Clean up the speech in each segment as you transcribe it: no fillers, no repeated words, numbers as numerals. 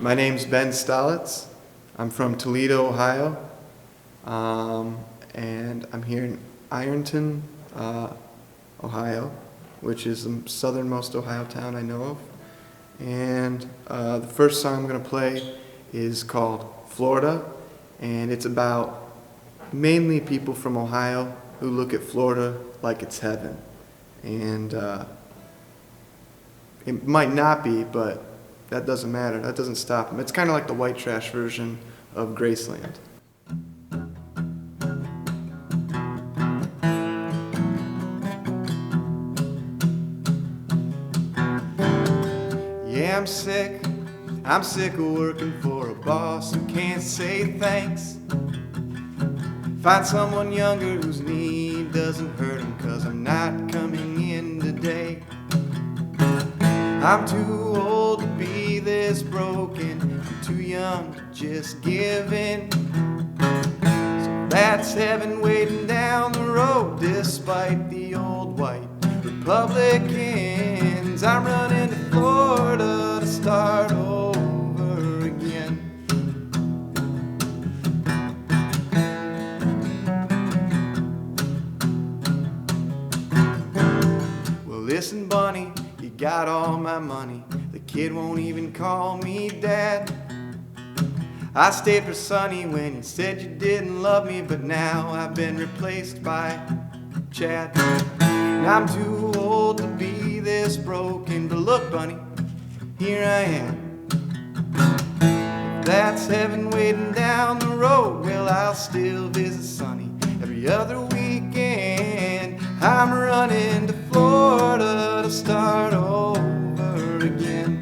My name's Ben Stalets. I'm from Toledo, Ohio, and I'm here in Ironton, Ohio, which is the southernmost Ohio town I know of. And the first song I'm going to play is called Florida, and it's about mainly people from Ohio who look at Florida like it's heaven. And it might not be, but that doesn't matter. That doesn't stop them. It's kind of like the white trash version of Graceland. Yeah, I'm sick. I'm sick of working for a boss who can't say thanks. Find someone younger whose need doesn't hurt him, 'cause I'm not coming in today. I'm too old to be this broken. I'm too young to just give in. So that's heaven waiting down the road, despite the old white Republicans. I'm running to Florida to start over again. Well, listen, Bunny, you got all my money. The kid won't even call me dad. I stayed for Sonny when you said you didn't love me, but now I've been replaced by Chad. And I'm too old to be this broken, but look, Bunny, here I am. If that's heaven waiting down the road, well, I'll still visit Sonny every other weekend. I'm running to Florida to start over again.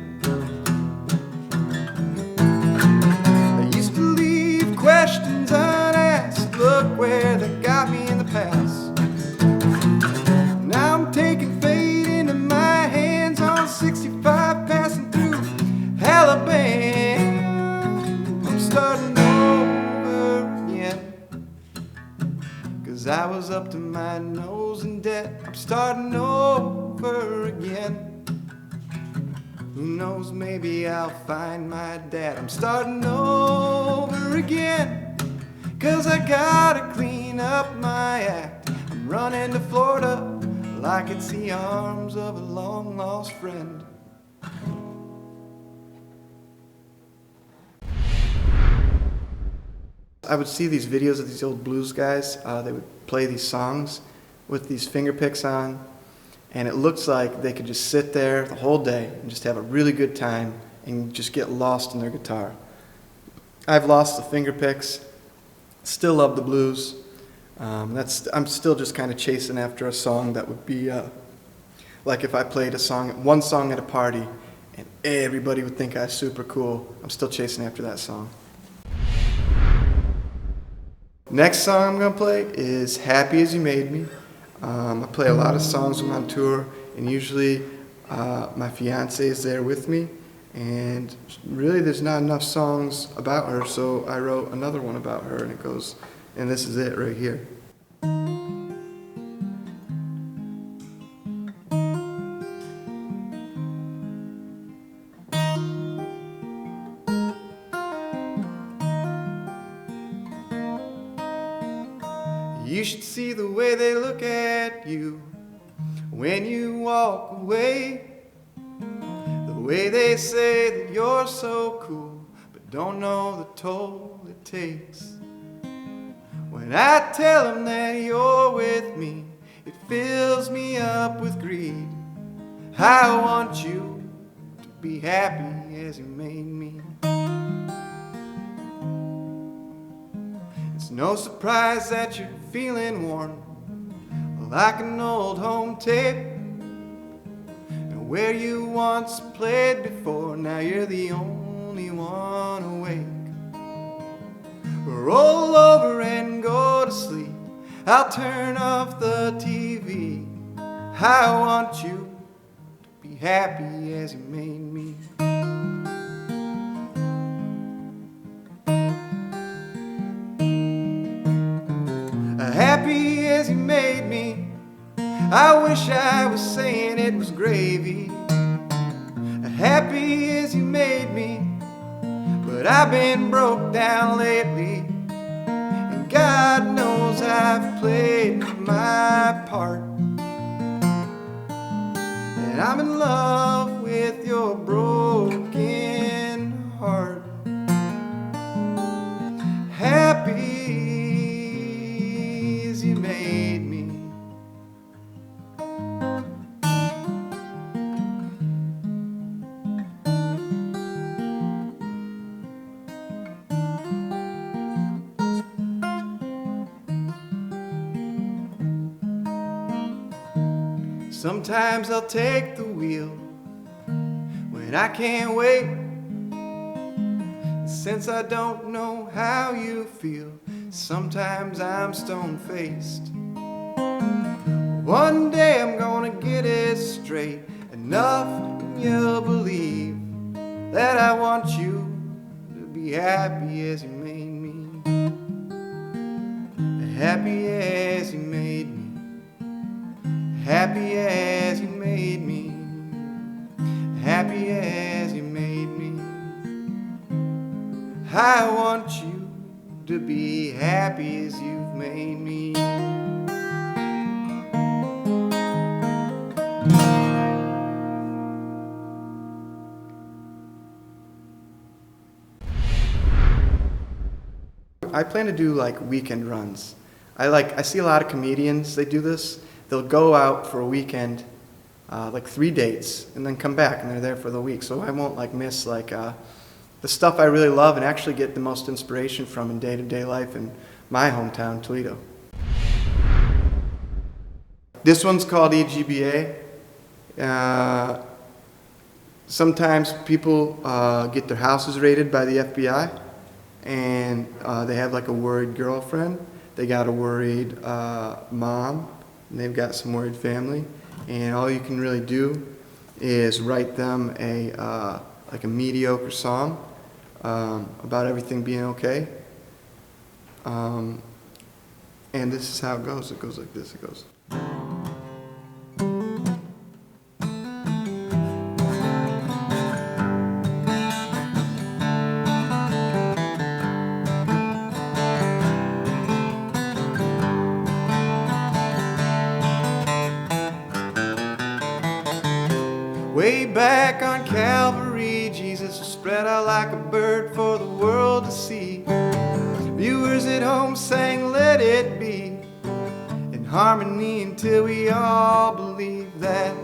I used to leave questions unasked. Look where they got me in the past. Now I'm taking fate into my hands on 65, passing through Alabama. I'm starting over again, 'cause I was up to my nose in debt. I'm starting over again. Who knows, maybe I'll find my dad. I'm starting over again, 'cause I gotta clean up my act. I'm running to Florida like it's the arms of a long lost friend. I would see these videos of these old blues guys. They would play these songs with these finger picks on, and it looks like they could just sit there the whole day and just have a really good time and just get lost in their guitar. I've lost the finger picks, still love the blues. I'm still just kind of chasing after a song that would be like if I played one song at a party and everybody would think I was super cool. I'm still chasing after that song. Next song I'm going to play is Happy As You Made Me. I play a lot of songs when I'm on tour, and usually my fiance is there with me, and really there's not enough songs about her, so I wrote another one about her, and it goes, and this is it right here. You should see the way they look at you when you walk away. The way they say that you're so cool, but don't know the toll it takes. When I tell them that you're with me, it fills me up with greed. I want you to be happy as you made me. It's no surprise that you're feeling worn, like an old home tape. And where you once played before, now you're the only one awake. Roll over and go to sleep. I'll turn off the TV. I want you to be happy as you made me. Happy as you made me. I wish I was saying it was gravy. Happy as you made me. but I've been broke down lately, and God knows I've played my part. And I'm in love with your broken heart. Happy as you made me. Sometimes I'll take the wheel when I can't wait. Since I don't know how you feel, sometimes I'm stone-faced. One day I'm gonna get it straight, enough you'll believe that I want you to be happy as you made me. Happy as you made me. Happy as you made me. Happy as you made me. I want you to be happy as you've made me. I plan to do like weekend runs. I see a lot of comedians, they do this. They'll go out for a weekend, like 3 dates, and then come back, and they're there for the week. So I won't like miss like the stuff I really love and actually get the most inspiration from in day-to-day life in my hometown, Toledo. This one's called EGBA. Sometimes people get their houses raided by the FBI, and they have like a worried girlfriend. They got a worried mom, and they've got some worried family. And all you can really do is write them like a mediocre song about everything being okay. And this is how it goes. It goes like this. It goes. Way back on Calvary, Jesus was spread out like a bird for the world to see. Viewers at home sang, "Let it be," in harmony until we all believe that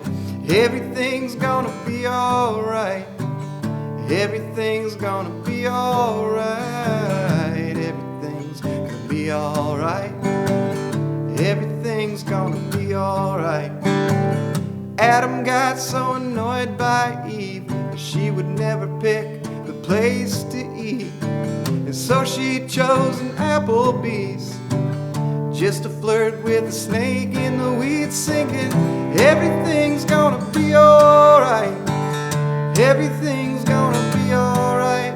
everything's gonna be alright. Everything's gonna be alright. Everything's gonna be alright. Everything's gonna be alright. Adam got so annoyed by Eve that she would never pick the place to eat. And so she chose an Applebee's just to flirt with a snake in the weeds, singing, "Everything's gonna be alright. Everything's gonna be alright.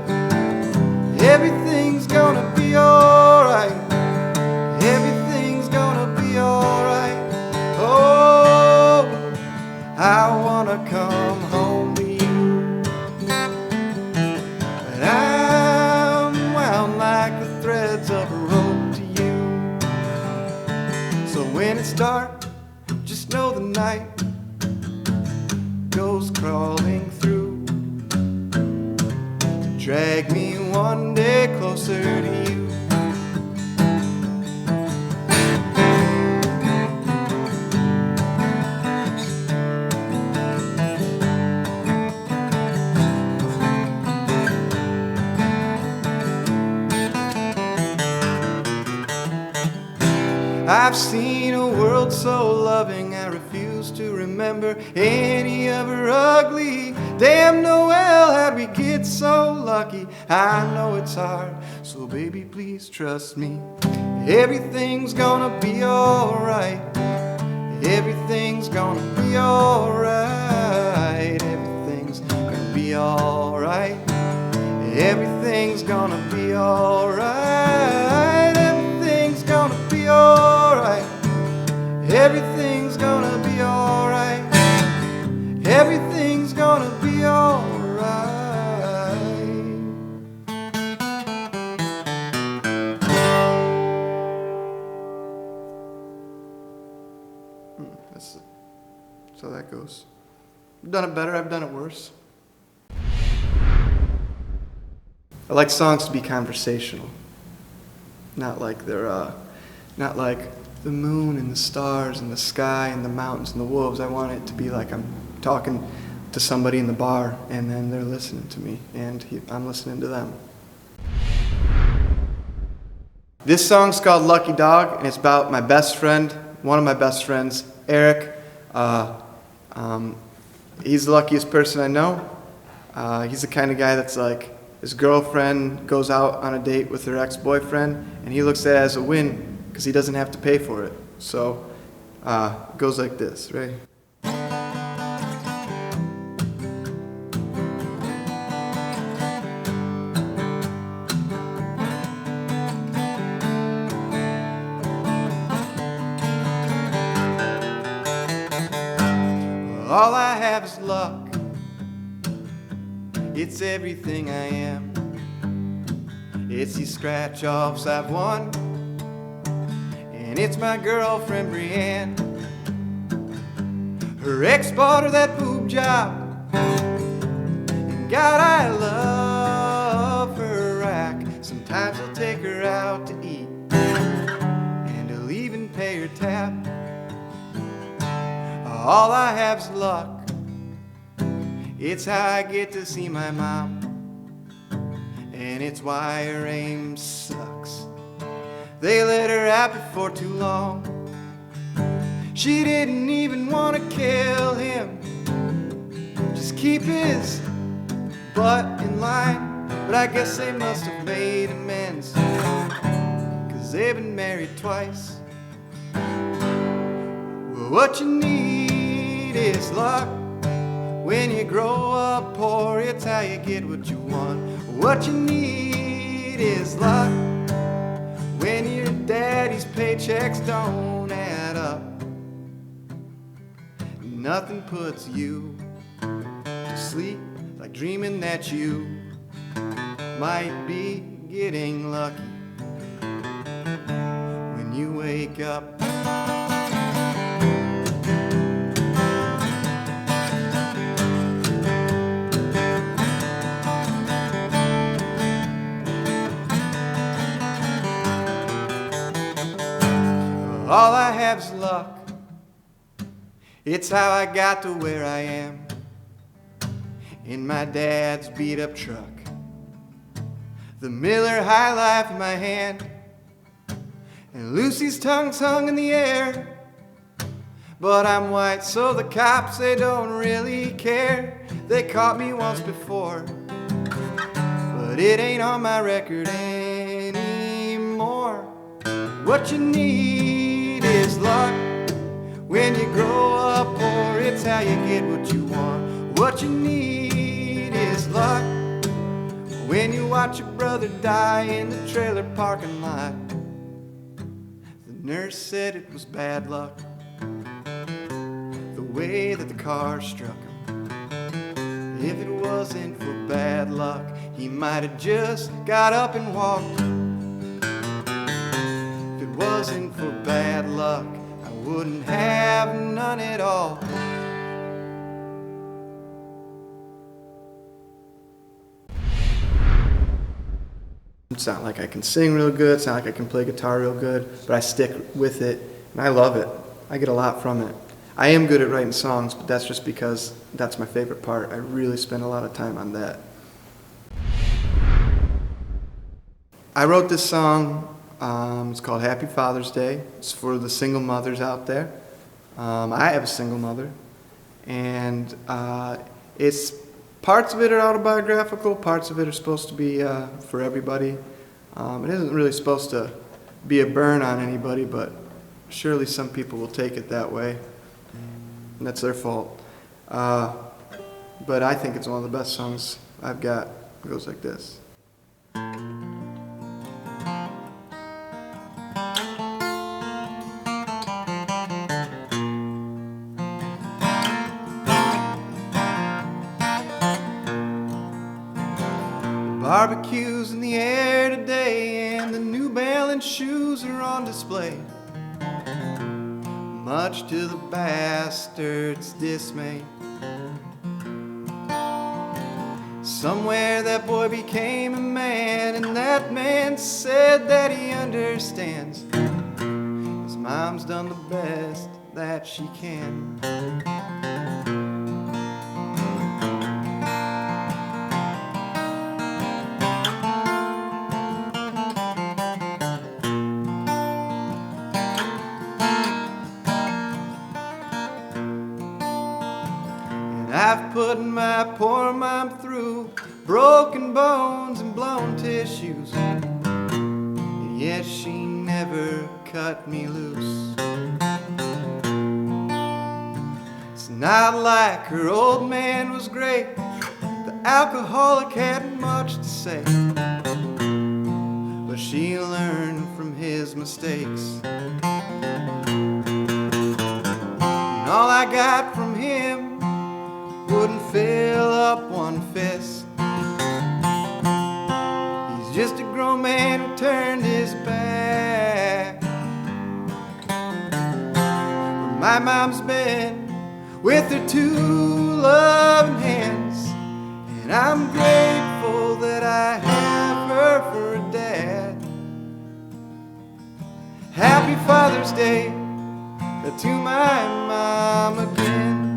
Everything's gonna be alright. Everything's gonna be alright. Oh, I wanna come home to you, but I'm wound like the threads of a rope to you. So when it's dark, just know the night goes crawling through to drag me one day closer to you. I've seen a world so loving, I refuse to remember any of her ugly. Damn Noel, how'd we get so lucky? I know it's hard, so baby please trust me. Everything's gonna be alright. Everything's gonna be alright. Everything's gonna be alright. Everything's gonna be alright. Everything's gonna be alright. Everything's gonna be alright. Everything's gonna be alright. That's how that goes. I've done it better, I've done it worse. I like songs to be conversational. Not like they're, not like the moon and the stars and the sky and the mountains and the wolves. I want it to be like I'm talking to somebody in the bar and then they're listening to me and I'm listening to them. This song's called Lucky Dog, and it's about my best friend, one of my best friends, Eric. He's the luckiest person I know. He's the kind of guy that's like, his girlfriend goes out on a date with her ex-boyfriend, and he looks at it as a win because he doesn't have to pay for it. So it goes like this, right? All I have is luck. It's everything I am. It's these scratch-offs I've won, and it's my girlfriend Brienne. Her ex bought her that boob job, and God, I love her rack. Sometimes I'll take her out to eat, and I'll even pay her tab. All I have's luck. It's how I get to see my mom, and it's why her aim sucks. They let her out before too long. She didn't even want to kill him, just keep his butt in line. But I guess they must have made amends, 'cause they've been married twice. Well, what you need is luck. When you grow up poor, it's how you get what you want. What you need is luck. When your daddy's paychecks don't add up, nothing puts you to sleep like dreaming that you might be getting lucky when you wake up. All I have is luck. It's how I got to where I am, in my dad's beat-up truck, the Miller High Life in my hand, and Lucy's tongue's hung in the air. But I'm white, so the cops, they don't really care. They caught me once before, but it ain't on my record anymore. What you need is luck. When you grow up poor, it's how you get what you want. What you need is luck. When you watch your brother die in the trailer parking lot, the nurse said it was bad luck, the way that the car struck him. If it wasn't for bad luck, he might have just got up and walked. If it wasn't for bad luck, I wouldn't have none at all. It's not like I can sing real good, it's not like I can play guitar real good, but I stick with it, and I love it. I get a lot from it. I am good at writing songs, but that's just because that's my favorite part. I really spend a lot of time on that. I wrote this song, it's called Happy Father's Day. It's for the single mothers out there. I have a single mother, and it's parts of it are autobiographical, parts of it are supposed to be for everybody. It isn't really supposed to be a burn on anybody, but surely some people will take it that way, and that's their fault. But I think it's one of the best songs I've got. It goes like this. Barbecues in the air today, and the New Balance shoes are on display. much to the bastard's dismay. Somewhere that boy became a man, and that man said that he understands. His mom's done the best that she can. I've put my poor mom through broken bones and blown tissues, and yet she never cut me loose. It's not like her old man was great, the alcoholic had much to say, but she learned from his mistakes. And all I got from him wouldn't fill up one fist. He's just a grown man who turned his back. Where my mom's been with her two loving hands, and I'm grateful that I have her for a dad. Happy Father's Day to my mom again.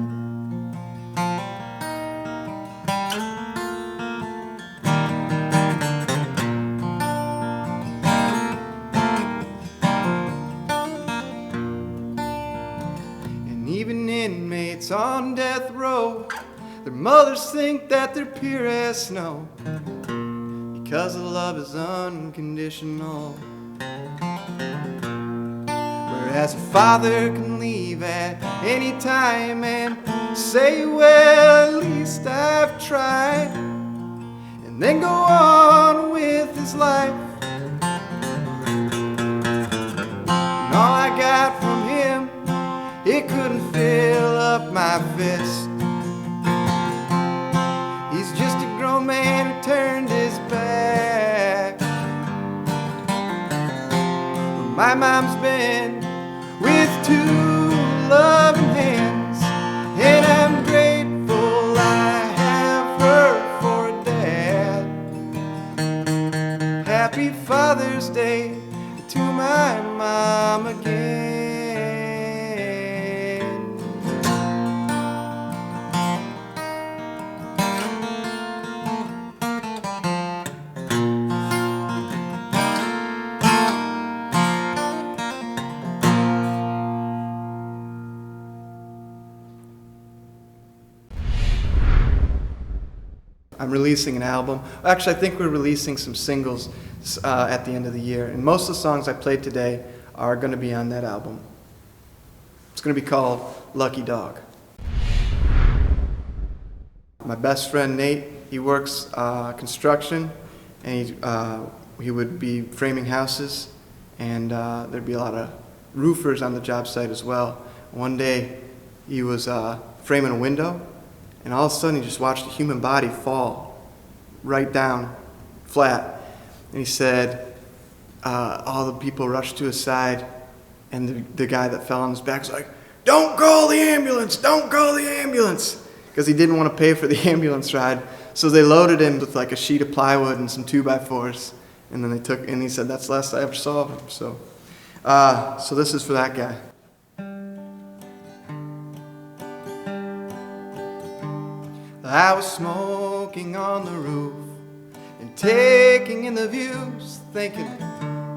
Even inmates on death row, their mothers think that they're pure as snow, because the love is unconditional. Whereas a father can leave at any time and say, well, at least I've tried, and then go on with his life. And all I got from him, it couldn't fill up my fist. He's just a grown man who turned his back. Well, my mom's been with two loving hands, and I'm grateful I have her for a dad. Happy Father's Day to my mom again. I'm releasing an album. Actually, I think we're releasing some singles at the end of the year. And most of the songs I played today are going to be on that album. It's going to be called Lucky Dog. My best friend Nate, he works construction, and he would be framing houses, and there'd be a lot of roofers on the job site as well. One day he was framing a window, and all of a sudden he just watched a human body fall right down flat. And he said all the people rushed to his side, and the guy that fell on his back was like, "Don't call the ambulance, don't call the ambulance," because he didn't want to pay for the ambulance ride. So they loaded him with like a sheet of plywood and some 2x4s, and then and he said, "That's the last I ever saw of him." So this is for that guy. I was smoking on the roof and taking in the views, thinking,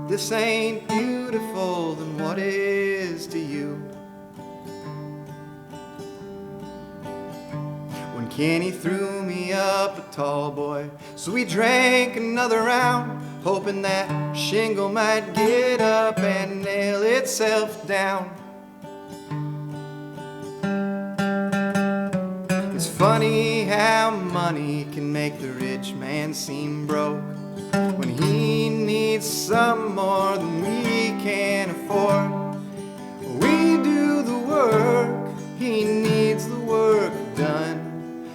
this ain't beautiful, then what is to you? When Kenny threw me up a tall boy, so we drank another round, hoping that shingle might get up and nail itself down. It's funny how money can make the rich man seem broke when he needs some more than we can afford. We do the work, he needs the work done.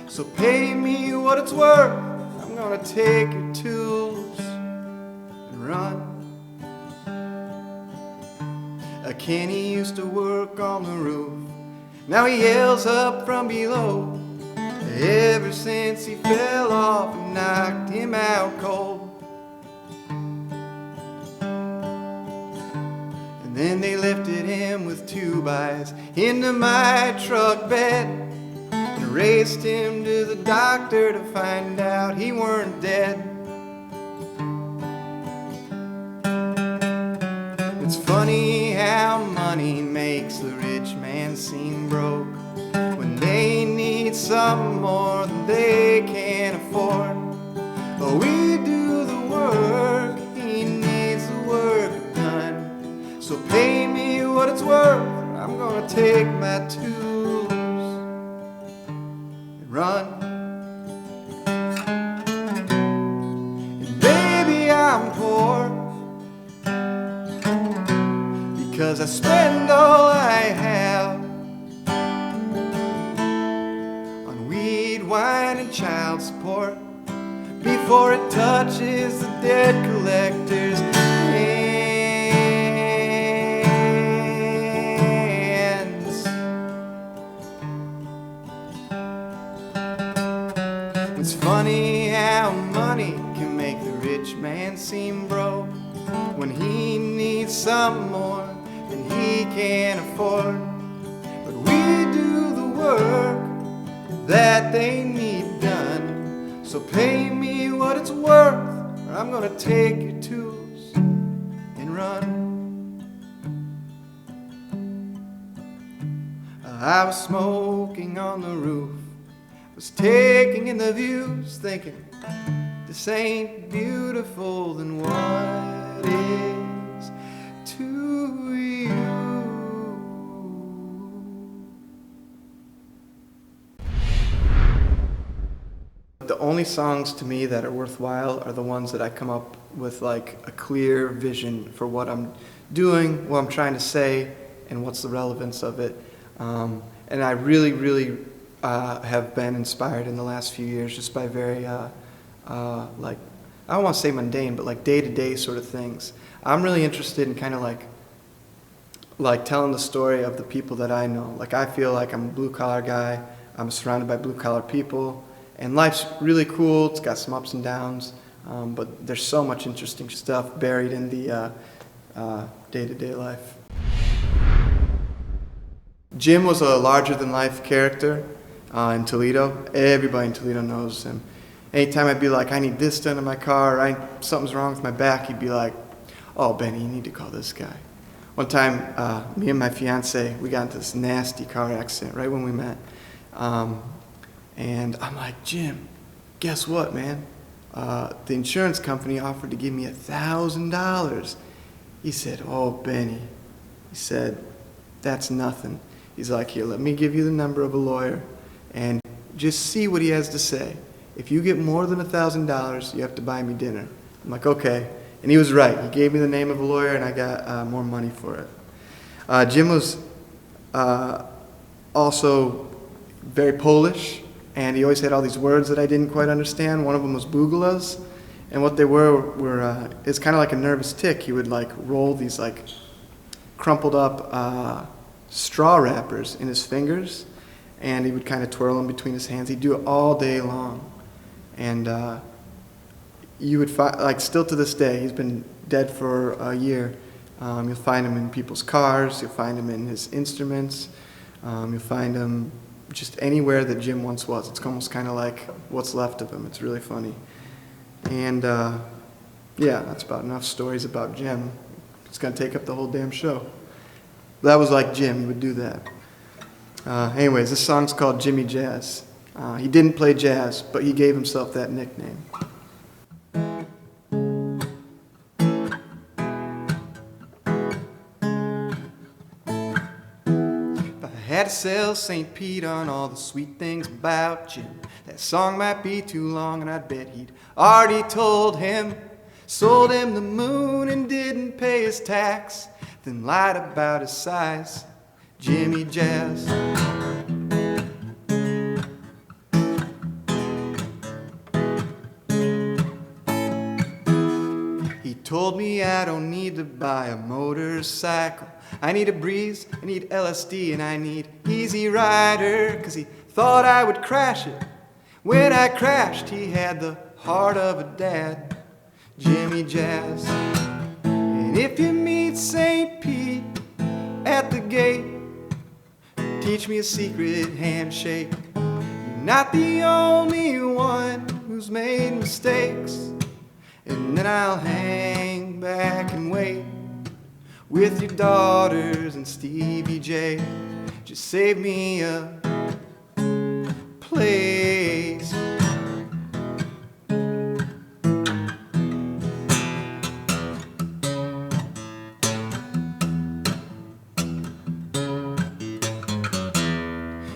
So pay me what it's worth, I'm gonna take your tools and run. Kenny used to work on the roof. Now he yells up from below. Ever since he fell off and knocked him out cold. And then they lifted him with 2 bys into my truck bed and raced him to the doctor to find out he weren't dead. It's funny how money makes the rich man seem broke when they need something more than they can afford. But we do the work, he needs the work done. So pay me what it's worth, I'm gonna take my tools and run. And baby, I'm poor because I spend all I have on weed, wine, and child support before it touches the debt collector's hands. It's funny how money can make the rich man seem broke when he needs something more than he can afford. But we do the work that they need done. So pay me what it's worth, or I'm gonna take your tools and run. I was smoking on the roof, was taking in the views, thinking this ain't beautiful than what is to you. The only songs to me that are worthwhile are the ones that I come up with like a clear vision for what I'm doing, what I'm trying to say, and what's the relevance of it. And I really have been inspired in the last few years just by very like, I don't want to say mundane, but like day-to-day sort of things. I'm really interested in kind of like telling the story of the people that I know. Like I feel like I'm a blue-collar guy. I'm surrounded by blue-collar people. And life's really cool. It's got some ups and downs. But there's so much interesting stuff buried in the day-to-day life. Jim was a larger-than-life character in Toledo. Everybody in Toledo knows him. Anytime I'd be like, I need this done in my car, or something's wrong with my back, he'd be like, oh, Benny, you need to call this guy. One time, me and my fiance, we got into this nasty car accident right when we met. And I'm like, Jim, guess what, man? The insurance company offered to give me $1,000. He said, oh, Benny. He said, that's nothing. He's like, here, let me give you the number of a lawyer and just see what he has to say. If you get more than $1,000, you have to buy me dinner. I'm like, okay. And he was right. He gave me the name of a lawyer, and I got more money for it. Jim was also very Polish, and he always had all these words that I didn't quite understand. One of them was bugulas, and what they were it's kind of like a nervous tick. He would like roll these like crumpled up straw wrappers in his fingers, and he would kind of twirl them between his hands. He'd do it all day long. And you would find, like still to this day, he's been dead for a year. You'll find him in people's cars, you'll find him in his instruments, you'll find him just anywhere that Jim once was. It's almost kind of like what's left of him. It's really funny. And yeah, that's about enough stories about Jim. It's going to take up the whole damn show. That was like Jim, he would do that. Anyways, this song's called Jimmy Jazz. He didn't play jazz, but he gave himself that nickname. If I had to sell St. Pete on all the sweet things about Jim, that song might be too long, and I'd bet he'd already told him. Sold him the moon and didn't pay his tax, then lied about his size. Jimmy Jazz. He told me I don't need to buy a motorcycle. I need a breeze, I need LSD, and I need Easy Rider, 'cause he thought I would crash it. When I crashed, he had the heart of a dad, Jimmy Jazz. And if you meet St. Pete at the gate, teach me a secret handshake. You're not the only one who's made mistakes. And then I'll hang back and wait with your daughters and Stevie J. Just save me a place.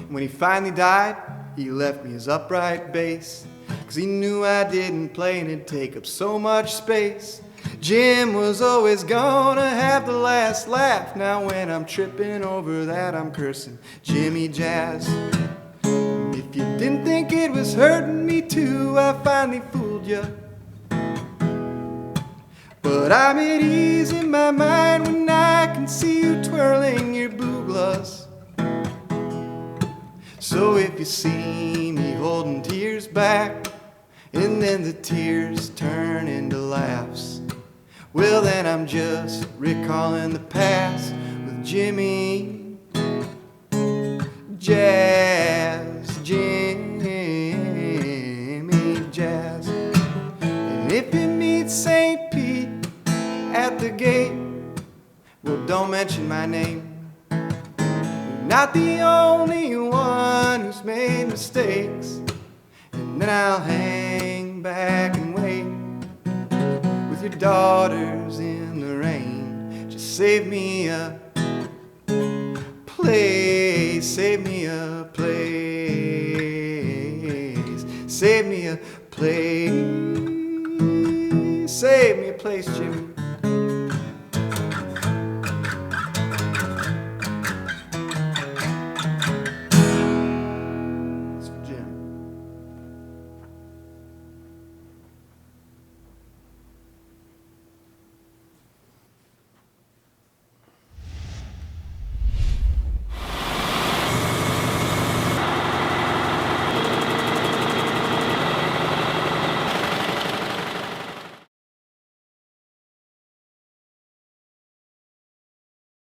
When he finally died, he left me his upright bass, 'cause he knew I didn't play and it'd take up so much space. Jim was always gonna have the last laugh. Now when I'm tripping over that, I'm cursing Jimmy Jazz. If you didn't think it was hurting me too, I finally fooled you. But I'm at ease in my mind when I can see you twirling your booglas. So if you see me holding tears back, and then the tears turn into laughs, well then I'm just recalling the past with Jimmy Jazz, Jimmy Jazz. And if you meet St. Pete at the gate, well don't mention my name. Not the only one who's made mistakes. And then I'll hang back and wait with your daughters in the rain. Just save me a place, save me a place, save me a place.